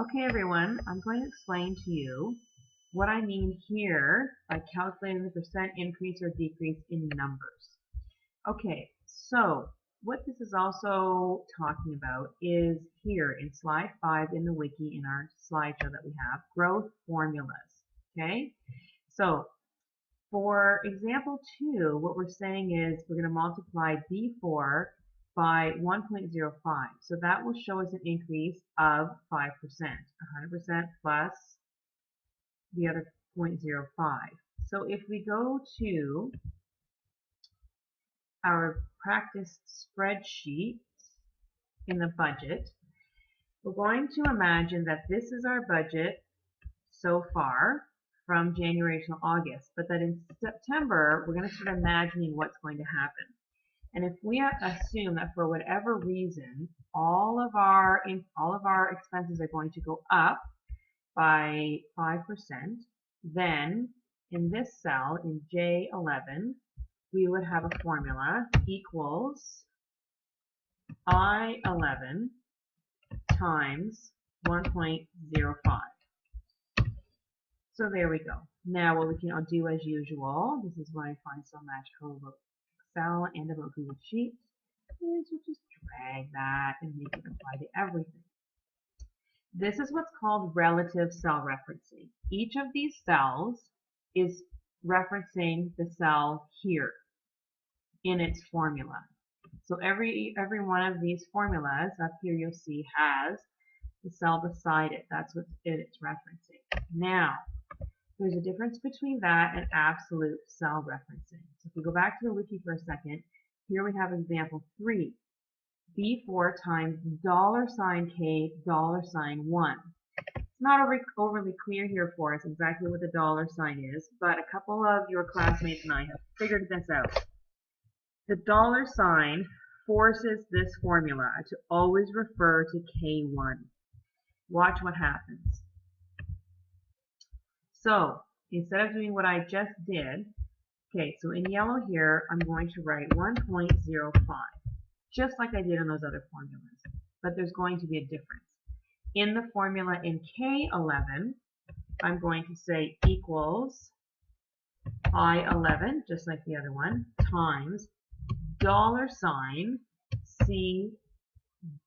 Okay, everyone, I'm going to explain to you what I mean here by calculating the percent increase or decrease in numbers. Okay, so what this is also talking about is here in slide 5 in the wiki in our slideshow that we have, growth formulas. Okay, so for example 2, what we're saying is we're going to multiply B4 by 1.05. So that will show us an increase of 5%, 100% plus the other 0.05. So if we go to our practice spreadsheet in the budget, we're going to imagine that this is our budget so far from January to August, but that in September we're going to start imagining what's going to happen. And if we assume that for whatever reason all of our expenses are going to go up by 5%, then in this cell in J11 we would have a formula equals I11 times 1.05. So there we go. Now what we can do as usual, this is what I find so magical about Excel and about Google Sheets, is we'll just drag that and make it apply to everything. This is what's called relative cell referencing. Each of these cells is referencing the cell here in its formula. So every one of these formulas up here you'll see has the cell beside it. That's what it's referencing. Now, there's a difference between that and absolute cell referencing. So if we go back to the wiki for a second, here we have example 3. B4 times $K $1. It's not overly clear here for us exactly what the dollar sign is, but a couple of your classmates and I have figured this out. The dollar sign forces this formula to always refer to K1. Watch what happens. So instead of doing what I just did, okay, so in yellow here, I'm going to write 1.05, just like I did in those other formulas, but there's going to be a difference. In the formula in K11, I'm going to say equals I11, just like the other one, times $C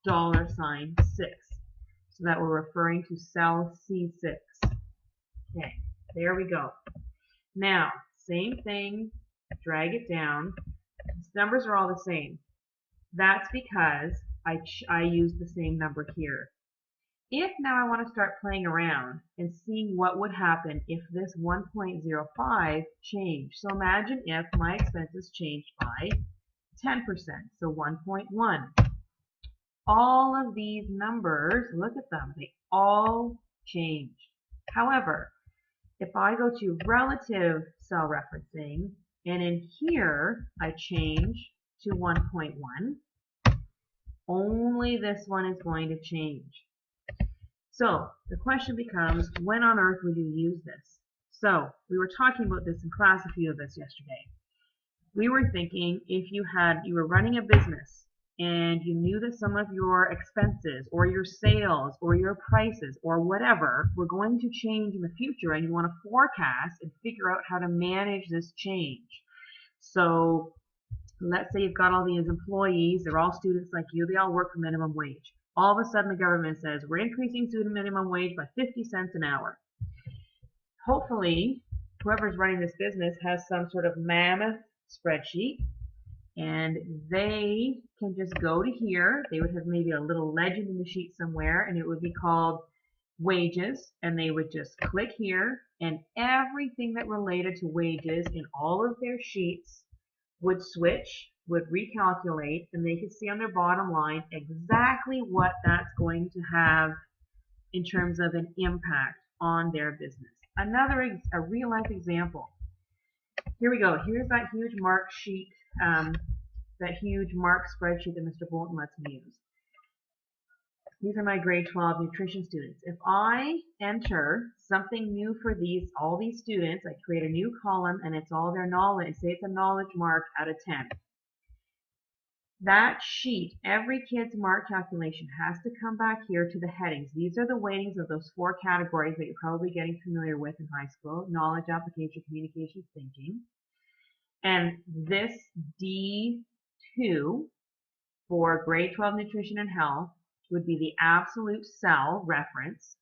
$6. So that we're referring to cell C6. Okay, there we go. Now, same thing, drag it down. These numbers are all the same. That's because I used the same number here. If now I want to start playing around and seeing what would happen if this 1.05 changed. So imagine if my expenses changed by 10%, so 1.1. All of these numbers, look at them, they all change. However, if I go to relative cell referencing, and in here I change to 1.1, only this one is going to change. So the question becomes, when on earth would you use this? So we were talking about this in class, a few of us yesterday. We were thinking if you were running a business and you knew that some of your expenses or your sales or your prices or whatever were going to change in the future, and you want to forecast and figure out how to manage this change. So let's say you've got all these employees, they're all students like you, they all work for minimum wage. All of a sudden the government says we're increasing student minimum wage by 50 cents an hour. Hopefully whoever's running this business has some sort of mammoth spreadsheet, and they can just go to here. They would have maybe a little legend in the sheet somewhere, and it would be called wages, and they would just click here, and everything that related to wages in all of their sheets would switch, would recalculate, and they could see on their bottom line exactly what that's going to have in terms of an impact on their business. A real life example. Here we go. Here's that huge mark sheet, that huge mark spreadsheet that Mr. Bolton lets me use. These are my grade 12 nutrition students. If I enter something new for all these students, I create a new column and it's all their knowledge. Say it's a knowledge mark out of 10. That sheet, every kid's mark calculation has to come back here to the headings. These are the weightings of those 4 categories that you're probably getting familiar with in high school: knowledge, application, communication, thinking. And this D2 for grade 12 nutrition and health would be the absolute cell reference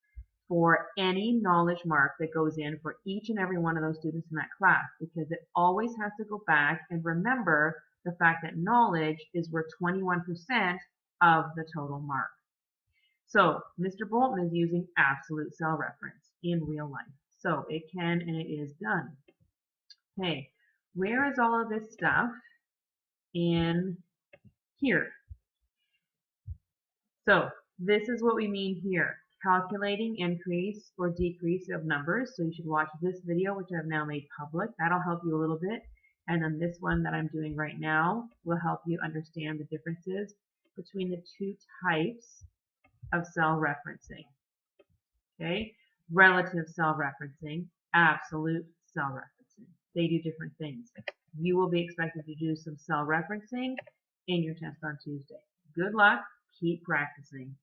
for any knowledge mark that goes in for each and every one of those students in that class, because it always has to go back and remember the fact that knowledge is worth 21% of the total mark. So Mr. Bolton is using absolute cell reference in real life. So it can and it is done. Okay, where is all of this stuff? In here. So this is what we mean here. Calculating increase or decrease of numbers. So you should watch this video, which I've now made public. That'll help you a little bit. And then this one that I'm doing right now will help you understand the differences between the 2 types of cell referencing. Okay? Relative cell referencing, absolute cell referencing. They do different things. You will be expected to do some cell referencing in your test on Tuesday. Good luck. Keep practicing.